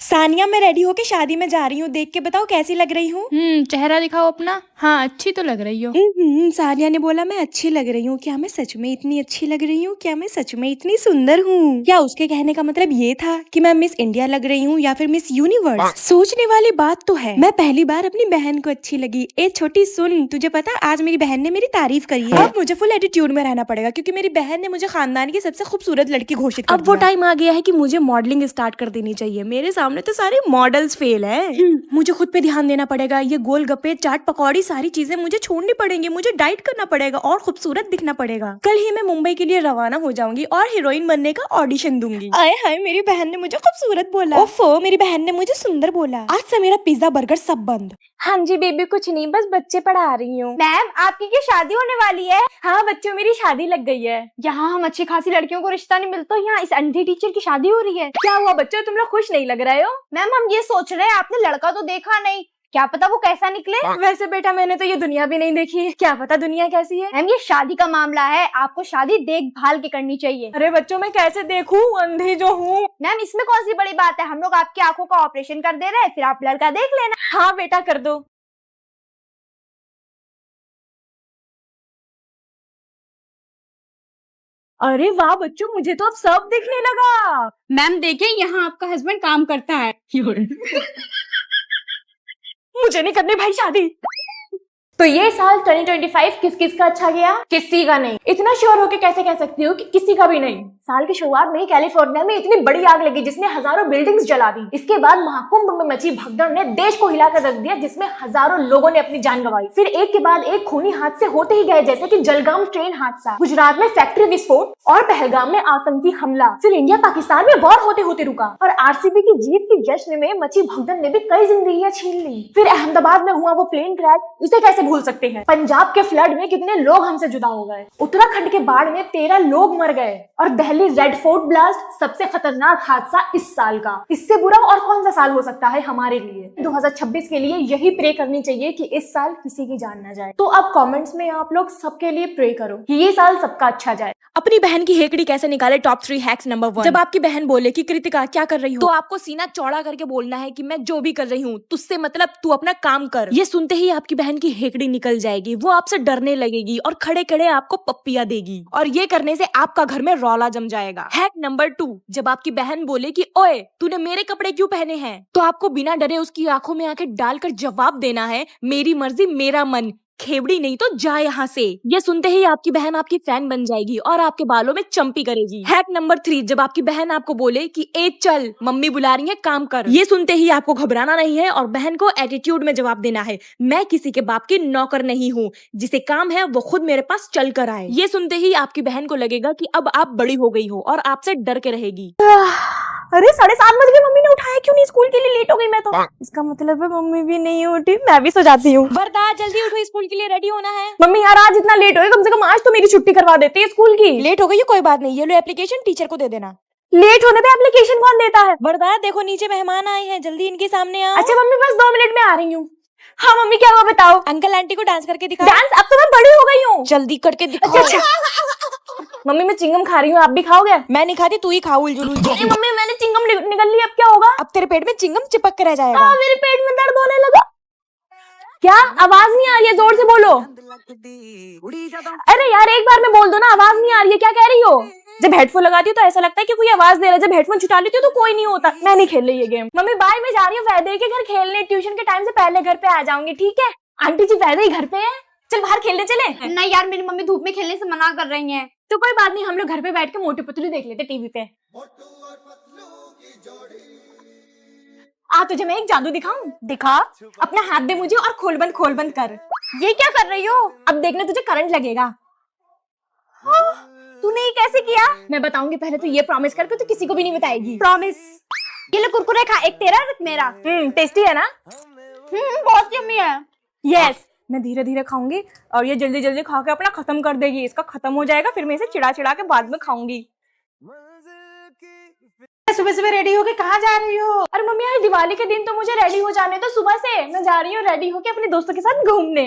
सानिया, मैं रेडी होके शादी में जा रही हूँ, देख के बताओ कैसी लग रही हूँ। चेहरा दिखाओ अपना। हाँ, अच्छी तो लग रही हो। सानिया ने बोला मैं अच्छी लग रही हूँ। क्या मैं सच में इतनी अच्छी लग रही हूँ? क्या मैं सच में इतनी सुंदर हूँ? क्या उसके कहने का मतलब ये था कि मैं मिस इंडिया लग रही हूँ या फिर मिस यूनिवर्स? सोचने वाली बात तो है। मैं पहली बार अपनी बहन को अच्छी लगी। ए छोटी सुन, तुझे पता आज मेरी बहन ने मेरी तारीफ करी है। अब मुझे फुल एटीट्यूड में रहना पड़ेगा क्योंकि मेरी बहन ने मुझे खानदान की सबसे खूबसूरत लड़की घोषित कर दिया। अब वो टाइम आ गया है कि मुझे मॉडलिंग स्टार्ट कर देनी चाहिए। मेरे सामने तो सारे मॉडल्स फेल है। मुझे खुद पे ध्यान देना पड़ेगा। ये गोलगप्पे, चाट, पकौड़ी, सारी चीजें मुझे छोड़नी पड़ेंगी। मुझे डाइट करना पड़ेगा और खूबसूरत दिखना पड़ेगा। कल ही मैं मुंबई के लिए रवाना हो जाऊंगी और हीरोइन बनने का ऑडिशन दूंगी। आए हाय, मेरी बहन ने मुझे खूबसूरत बोला। ओफो, मेरी बहन ने मुझे सुंदर बोला। आज से मेरा पिज्जा बर्गर सब बंद। हाँ जी बेबी, कुछ नहीं, बस बच्चे पढ़ा रही हूँ। मैम, आपकी क्या शादी होने वाली है? हाँ बच्चों, मेरी शादी लग गई है। यहाँ हम अच्छी खासी लड़कियों को रिश्ता नहीं मिलता, यहाँ इस अंधे टीचर की शादी हो रही है। क्या हुआ बच्चों, तुम लोग खुश नहीं लग रहे हो? मैम, हम ये सोच रहे हैं, आपने लड़का तो देखा नहीं, क्या पता वो कैसा निकले। वैसे बेटा, मैंने तो ये दुनिया भी नहीं देखी, क्या पता दुनिया कैसी है। मैम, ये शादी का मामला है, आपको शादी देखभाल के करनी चाहिए। अरे बच्चों, मैं कैसे देखूं, अंधी जो हूँ। मैम, इसमें कौन सी बड़ी बात है, हम लोग आपकी आंखों का ऑपरेशन कर दे रहे हैं, फिर आप लड़का देख लेना। हाँ बेटा, कर दो। अरे वाह बच्चों, मुझे तो अब सब दिखने लगा। मैम देखिए, यहाँ आपका हस्बैंड काम करता है। मुझे नहीं करनी भाई शादी। तो ये साल 2025 किस किस का अच्छा गया? किसी का नहीं। इतना श्योर होके कैसे कह सकती हो कि किसी का भी नहीं? साल की शुरुआत में ही कैलिफोर्निया में इतनी बड़ी आग लगी जिसने हजारों बिल्डिंग्स जला दी। इसके बाद महाकुंभ में मची भगदड़ ने देश को हिलाकर रख दिया, जिसमें हजारों लोगों ने अपनी जान गंवाई। फिर एक के बाद एक खूनी हादसे होते ही गए, जैसे कि जलगांव ट्रेन हादसा, गुजरात में फैक्ट्री विस्फोट और पहलगाम में आतंकी हमला। फिर इंडिया पाकिस्तान में वॉर होते होते रुका और आरसीबी की जीत के जश्न में मची भगदड़ ने भी कई जिंदगियां छीन ली। फिर अहमदाबाद में हुआ वो प्लेन क्रैश, इसे कैसे भूल सकते हैं। पंजाब के फ्लड में कितने लोग हमसे जुदा हो गए। उत्तराखंड के बाढ़ में 13 लोग मर गए। और दिल्ली रेड फोर्ट ब्लास्ट सबसे खतरनाक हादसा इस साल का। इससे बुरा और कौन सा साल हो सकता है हमारे लिए? 2026 के लिए यही प्रे करनी चाहिए कि इस साल किसी की जान ना जाए। तो अब कमेंट्स में आप लोग सबके लिए प्रे करो कि ये साल सबका अच्छा जाए। अपनी बहन की हेकड़ी कैसे निकाले, टॉप 3 हैक्स नंबर 1। जब आपकी बहन बोले कि कृतिका क्या कर रही हो, तो आपको सीना चौड़ा करके बोलना है कि मैं जो भी कर रही हूँ तुझसे मतलब तू अपना काम कर। ये सुनते ही आपकी बहन की हेकड़ी निकल जाएगी, वो आपसे डरने लगेगी और खड़े खड़े आपको पप्पियां देगी। और ये करने से आपका घर में रौला जम जाएगा। हैक नंबर 2, जब आपकी बहन बोले कि ओए तूने मेरे कपड़े क्यों पहने हैं, तो आपको बिना डरे उसकी आंखों में आंखें डालकर जवाब देना है, मेरी मर्जी मेरा मन, खेबड़ी नहीं तो जा यहाँ से। ये सुनते ही आपकी बहन आपकी फैन बन जाएगी और आपके बालों में चंपी करेगी। हैक नंबर 3, जब आपकी बहन आपको बोले कि ए चल मम्मी बुला रही है काम कर, ये सुनते ही आपको घबराना नहीं है और बहन को एटीट्यूड में जवाब देना है, मैं किसी के बाप की नौकर नहीं हूँ, जिसे काम है वो खुद मेरे पास चल कर आए। ये सुनते ही आपकी बहन को लगेगा कि अब आप बड़ी हो गई हो और आपसे डर के रहेगी। अरे 7:30 बज गए, मम्मी ने उठाया क्यों नहीं? स्कूल के लिए लेट हो गई मैं तो। इसका मतलब है मम्मी भी नहीं उठी, मैं भी सो जाती हूँ। वरदा जल्दी उठो, स्कूल के लिए रेडी होना है। मम्मी यार, आज इतना लेट हो गई, कम से कम आज तो मेरी छुट्टी करवा देती है स्कूल की। लेट हो गई है कोई बात नहीं, ये लो एप्लीकेशन, टीचर को दे देना। लेट होने पे एप्लीकेशन कौन देता है? वरदा देखो नीचे मेहमान आए हैं, जल्दी इनके सामने आओ। अच्छा मम्मी, बस 2 मिनट में आ रही हूँ। हाँ मम्मी, क्या हुआ बताओ? अंकल आंटी को डांस करके दिखाओ। डांस? अब तो मैं बड़ी हो गई हूँ। जल्दी करके दिखाओ। अच्छा। मम्मी, मैं चिंगम खा रही हूँ, आप भी खाओगे? मैं नहीं खाती, तू ही खा। उलझुल मम्मी, मैंने चिंगम निकल ली, अब क्या होगा? अब तेरे पेट में चिंगम चिपक कर रह जाएगा। मेरे पेट में दर्द होने लगा। क्या आवाज नहीं आ रही है? जोर से बोलो। अरे यार, एक बार में बोल दो ना, आवाज नहीं आ रही है, क्या कह रही हो? जब हेडफोन लगाती हूँ तो ऐसा लगता है कि कोई आवाज दे रहा है, जब हेडफोन छुटा लेती हूँ तो कोई नहीं होता। मैं नहीं खेल रही ये गेम। मम्मी बाय, मैं जा रही हूँ वैदे के घर खेलने, ट्यूशन के टाइम से पहले घर पे आ जाऊंगी, ठीक है? आंटी जी, वैदे ही घर पे है, चल बाहर खेलने चले। नहीं यार, मेरी मम्मी धूप में खेलने से मना कर रही है। तो कोई बात नहीं, हम लोग घर पे बैठ के मोटू पतलू देख लेते टीवी पे। आ तुझे मैं एक जादू दिखाऊं? दिखा। अपना हाथ दे मुझे और खोल बंद कर। ये क्या कर रही हो? अब देखना, तुझे करंट लगेगा। तूने ये कैसे किया? मैं बताऊंगी, पहले तो ये प्रॉमिस कर कि तू किसी को भी नहीं बताएगी। प्रॉमिस। ये ले कुरकुरे खा, एक तेरा एक मेरा। टेस्टी है ना? बहुत यम्मी है। यस, मैं धीरे धीरे खाऊंगी और ये जल्दी जल्दी खा के अपना खत्म कर देगी। इसका खत्म हो जाएगा, फिर मैं इसे चिढ़ा चिढ़ा के बाद में खाऊंगी। सुबह सुबह रेडी होके कहाँ जा रही हो? अरे मम्मी, आज दिवाली के दिन तो मुझे रेडी हो जाने तो सुबह से। मैं जा रही हूँ रेडी होके अपने दोस्तों के साथ घूमने।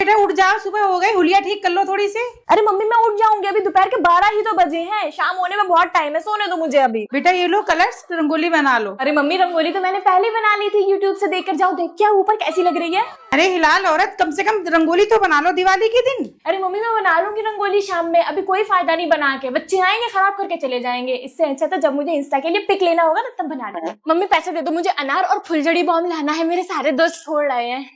बेटा उठ जाओ, सुबह हो गई, हुलिया ठीक कर लो थोड़ी सी। अरे मम्मी मैं उठ जाऊंगी, अभी दोपहर के 12 ही तो बजे हैं, शाम होने में बहुत टाइम है, सोने दो मुझे अभी। बेटा ये लो कलर्स, रंगोली बना लो। अरे मम्मी रंगोली तो मैंने पहले ही बना ली थी, यूट्यूब से देखकर। जाओ देख क्या ऊपर कैसी लग रही है। अरे हिलाल औरत, कम से कम रंगोली तो बना लो दिवाली के दिन। अरे मम्मी मैं बना लूंगी रंगोली शाम में, अभी कोई फायदा नहीं बना के, बच्चे आएंगे खराब करके चले जाएंगे। इससे अच्छा तो जब मुझे इंस्टा के लिए पिक लेना होगा ना तब बना देना। मम्मी पैसे दे दो, मुझे अनार और फुलझड़ी बॉम्ब लाना है, मेरे सारे दोस्त छोड़ रहे हैं।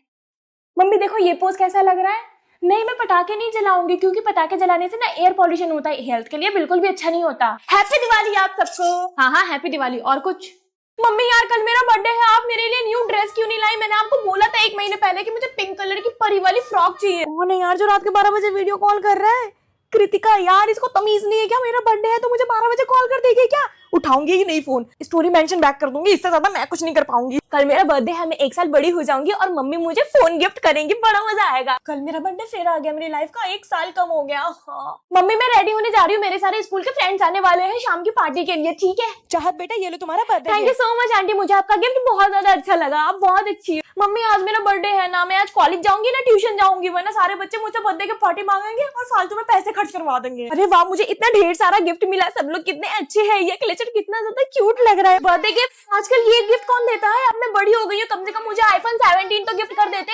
मम्मी देखो ये पोज कैसा लग रहा है। नहीं मैं पटाखे नहीं जलाऊंगी, क्योंकि पटाखे जलाने से ना एयर पॉल्यूशन होता है, हेल्थ के लिए बिल्कुल भी अच्छा नहीं होता। हैप्पी दिवाली आप सबको। हाँ हाँ हैप्पी दिवाली। और कुछ? मम्मी यार कल मेरा बर्थडे है, आप मेरे लिए न्यू ड्रेस क्यों नहीं लाई? मैंने आपको बोला था 1 महीने पहले कि मुझे पिंक कलर की परी वाली फ्रॉक चाहिए। वो नहीं यार जो रात के 12 बजे वीडियो कॉल कर रहा है। कृतिका यार इसको तमीज नहीं है क्या? मेरा बर्थडे है तो मुझे 12 बजे कॉल कर देगी क्या? उठाऊंगी ही नहीं फोन, स्टोरी मेंशन बैक कर दूंगी, इससे ज्यादा मैं कुछ नहीं कर पाऊंगी। कल मेरा बर्थडे है, मैं 1 साल बड़ी हो जाऊंगी और मम्मी मुझे फोन गिफ्ट करेंगी, बड़ा मजा आएगा। कल मेरा बर्थडे फिर आ गया, मेरी लाइफ का 1 साल कम हो गया। हाँ। मम्मी मैं रेडी होने जा रही हूँ, मेरे सारे स्कूल के फ्रेंड्स आने वाले हैं शाम की पार्टी के लिए, ठीक है? चाहत बेटा ये लो तुम्हारा birthday. Thank you so much aunty, मुझे आपका गिफ्ट बहुत ज्यादा अच्छा लगा, आप बहुत अच्छी है। मम्मी आज मेरा बर्थडे है ना, मैं आज कॉलेज जाऊंगी ना ट्यूशन जाऊंगी, वरना सारे बच्चे मुझसे बर्थडे के पार्टी मांगेंगे और फालतू में पैसे खर्च करवा देंगे। अरे वाह मुझे इतना ढेर सारा गिफ्ट मिला, सब लोग कितने अच्छे हैं, ये कलेक्शन कितना ज्यादा क्यूट लग रहा है। बर्थडे गिफ्ट आजकल ये गिफ्ट कौन देता है? अब मैं बड़ी हो गई हूँ, कम से कम मुझे आईफोन 17 तो गिफ्ट कर देते।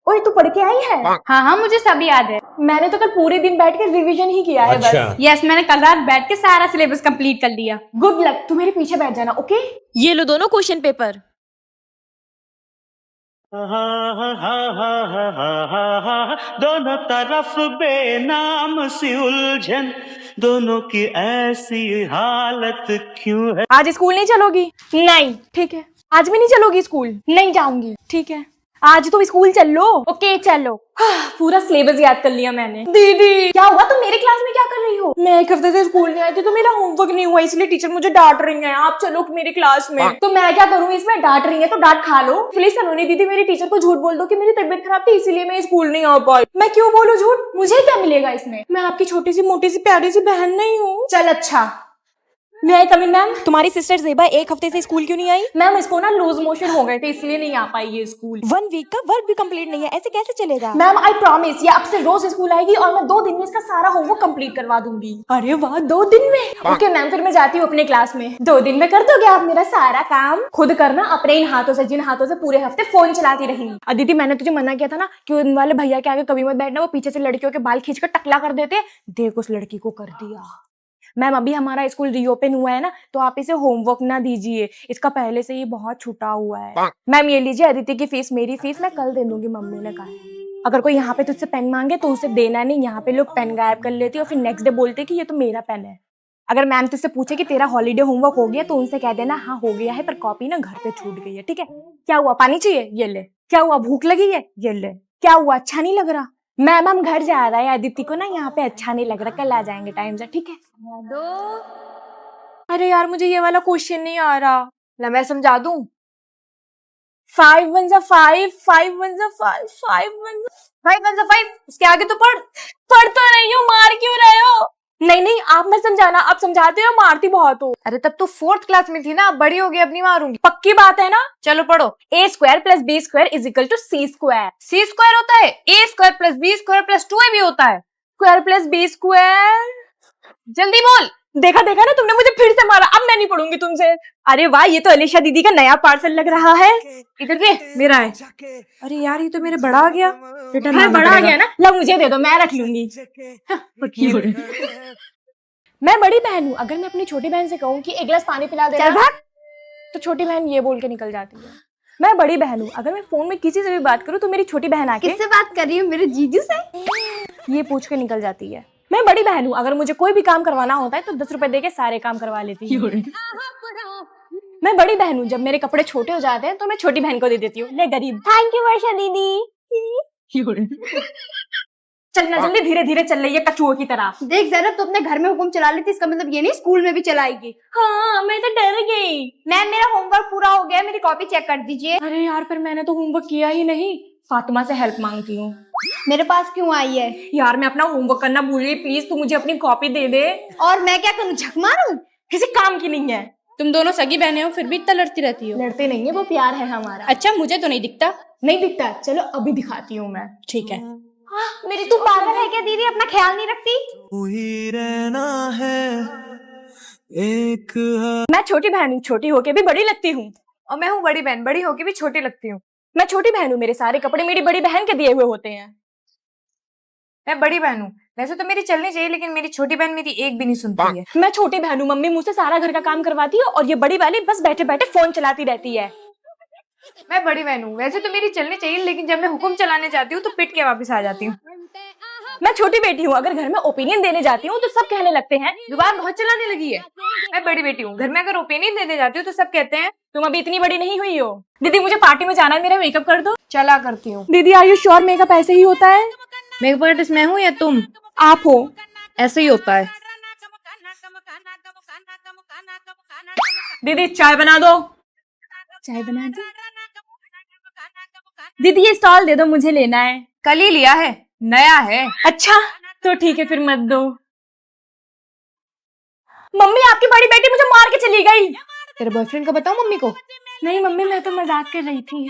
ओए तू पढ़ के आई है? हाँ हाँ मुझे सब याद है। मैंने तो कल पूरे दिन बैठ के रिवीजन ही किया है बस। यस मैंने कल रात बैठ के सारा सिलेबस कंप्लीट कर लिया। गुड लक, तू मेरे पीछे बैठ जाना, ओके? ये लो दोनों क्वेश्चन पेपर। दोनों तरफ बेनाम सी उलझन, दोनों की ऐसी हालत क्यों है? आज स्कूल नहीं चलोगी? नहीं। ठीक है। आज भी नहीं चलोगी स्कूल? नहीं जाऊंगी। ठीक है। आज तो स्कूल चल लो। ओके चलो। पूरा सिलेबस याद कर लिया मैंने। दीदी क्या हुआ, तुम मेरे क्लास में क्या कर रही हो? मैं 1 हफ्ते से स्कूल नहीं आई थी तो मेरा होमवर्क नहीं हुआ, इसलिए टीचर मुझे डांट रही है। आप चलो मेरे क्लास में। तो मैं क्या करूँ, इसमें डांट रही है तो डांट खा लो। प्लीज सलोनी दीदी मेरी टीचर को झूठ बोल दो कि मेरी तबीयत खराब थी इसीलिए मैं स्कूल नहीं आ पाई। मैं क्यों बोलूं झूठ? मुझे क्या मिलेगा इसमें? मैं आपकी छोटी सी मोटी सी प्यारी सी बहन नहीं हूँ। चल अच्छा। मैं कम इन मैम। तुम्हारी सिस्टर जेबा 1 हफ्ते से स्कूल क्यों नहीं आई? मैम इसको ना लूज मोशन हो गए थे इसलिए नहीं आ पाई ये स्कूल। 1 वीक का वर्क भी कंप्लीट नहीं है, ऐसे कैसे चलेगा? मैम आई प्रॉमिस ये अब से रोज स्कूल आएगी और मैं 2 दिन में इसका सारा होमवर्क कंप्लीट करवा दूंगी। अरे वाह 2 दिन में? ओके मैम फिर मैं जाती हूँ अपने क्लास में। 2 दिन में कर दोगे आप मेरा सारा काम? खुद करना अपने इन हाथों से, जिन हाथों से पूरे हफ्ते फोन चलाती रही। अदिति मैंने तुझे मना किया था ना कि उन वाले भैया के आगे कभी मत बैठना, वो पीछे से लड़कियों के बाल खींच कर टकला कर देते। देख उस लड़की को कर दिया। मैम अभी हमारा स्कूल रीओपन हुआ है ना तो आप इसे होमवर्क ना दीजिए, इसका पहले से ही बहुत छूटा हुआ है। मैम ये लीजिए अदिति की फीस, मेरी फीस मैं कल दे दूंगी, मम्मी ने कहा। अगर कोई यहाँ पे तुझसे पेन मांगे तो उसे देना नहीं, यहाँ पे लोग पेन गायब कर लेते और फिर नेक्स्ट डे बोलते कि ये तो मेरा पेन है। अगर मैम तुझसे पूछे कि तेरा हॉलीडे होमवर्क हो गया तो उनसे कह देना हाँ हो गया है पर कॉपी ना घर पे छूट गई है, ठीक है? क्या हुआ, पानी चाहिए? ये ले। क्या हुआ, भूख लगी है? ये ले। क्या हुआ, अच्छा नहीं लग रहा? मैम हम घर जा रहा है, अदिति को ना यहाँ पे अच्छा नहीं लग रहा, कल आ जाएंगे टाइम से, ठीक है? अरे यार मुझे ये वाला क्वेश्चन नहीं आ रहा, ला मैं समझा दूं। 5 1 जा 5, 5 1 जा 5, 5 1 जा 5, उसके आगे तो पढ़ तो रही हो, मार क्यों रहे हो? नहीं नहीं आप मत समझाना, आप समझाते हो मारती बहुत हो। अरे तब तो 4th क्लास में थी ना, अब बड़ी हो गई, अब नहीं मारूंगी। पक्की बात है ना? चलो पढ़ो। a² + b² = c²। c² होता है a² + b² + 2a भी होता है। Square plus b²। जल्दी बोल। देखा देखा ना तुमने मुझे फिर से मारा, अब मैं नहीं पढ़ूंगी तुमसे। अरे वाह ये तो अलीशा दीदी का नया पार्सल लग रहा है। इधर दे, मेरा है। अरे यार ये तो मेरे बड़ा आ गया। हाँ, बड़ा आ गया ना, लो मुझे दे दो, मैं रख लूंगी। मैं बड़ी बहन हूँ, अगर मैं अपनी छोटी बहन से कहूँ कि 1 गिलास पानी पिला दे तो छोटी बहन ये बोल के निकल जाती है। मैं बड़ी बहन हूँ, अगर मैं फोन में किसी से भी बात करूँ तो मेरी छोटी बहन आके किससे बात कर रही हूँ? मेरे जीजू से। ये पूछ के निकल जाती है। मैं बड़ी बहन हूँ, अगर मुझे कोई भी काम करवाना होता है तो 10 रुपए दे के सारे काम करवा लेती हूँ। मैं बड़ी बहन हूँ, जब मेरे कपड़े छोटे हो जाते हैं तो मैं छोटी बहन को दे देती हूँ, ले गरीब। थैंक यू वर्षा दीदी। चलना जल्दी, धीरे धीरे चल रही है कछुओं की तरह। देख जरा तो अपने घर में हुक्म चला लेती, इसका मतलब ये नहीं स्कूल में भी चलाएगी। हाँ मैं तो डर गई। मैम मेरा होमवर्क पूरा हो गया, मेरी कॉपी चेक कर दीजिए। अरे यार पर मैंने तो होमवर्क किया ही नहीं, फातिमा से हेल्प मांगती हूँ। मेरे पास क्यों आई है? यार मैं अपना होमवर्क करना भूल गई, प्लीज तू मुझे अपनी कॉपी दे दे। और मैं क्या करूँ, झक मारूं? किसी काम की नहीं है। तुम दोनों सगी बहनें हो फिर भी इतना लड़ती रहती हो। लड़ते नहीं है, वो प्यार है हमारा। अच्छा मुझे तो नहीं दिखता। नहीं दिखता, चलो अभी दिखाती हूँ मैं। ठीक है। मेरी तू पागल है क्या दीदी, अपना ख्याल नहीं रखती? ही रहना है एक मैं छोटी बहन हूँ, छोटी होके भी बड़ी लगती हूँ। और मैं हूँ बड़ी बहन, बड़ी होके भी छोटी लगती हूँ। मैं छोटी बहन हूँ, मेरे सारे कपड़े मेरी बड़ी बहन के दिए हुए होते हैं। मैं बड़ी बहन हूँ, वैसे तो मेरी चलनी चाहिए, लेकिन मेरी छोटी बहन मेरी एक भी नहीं सुनती है। मैं छोटी बहन हूँ, मम्मी मुझसे सारा घर का काम करवाती है और ये बड़ी वाली बस बैठे बैठे फोन चलाती रहती है। मैं बड़ी बहन हूँ, वैसे तो मेरी चलनी चाहिए, लेकिन जब मैं हुक्म चलाने जाती हूँ तो पिट के वापस आ जाती हूँ। मैं छोटी बेटी हूँ, अगर घर में ओपिनियन देने जाती हूँ तो सब कहने लगते हैं जुबान बहुत चलाने लगी है। मैं बड़ी बेटी हूँ, घर में अगर ओपिनियन देने जाती हूँ तो सब कहते हैं तुम अभी इतनी बड़ी नहीं हुई हो। दीदी मुझे पार्टी में जाना है, मेरा मेकअप कर दो। चला करती हूँ। दीदी आर यू श्योर मेकअप ऐसे ही होता है? मेकअप आर्टिस्ट मैं हूँ या तुम? आप हो। ऐसे ही होता है। दीदी चाय बना दो। चाय बना दो। दीदी ये स्टॉल दे दो, मुझे लेना है। कल ही लिया है, नया है। अच्छा तो ठीक है, फिर मत दो। मम्मी आपकी बड़ी बेटी मुझे मार के चली गई। तेरे बॉयफ्रेंड को बताऊं मम्मी को? नहीं मम्मी, मैं तो मजाक कर रही थी।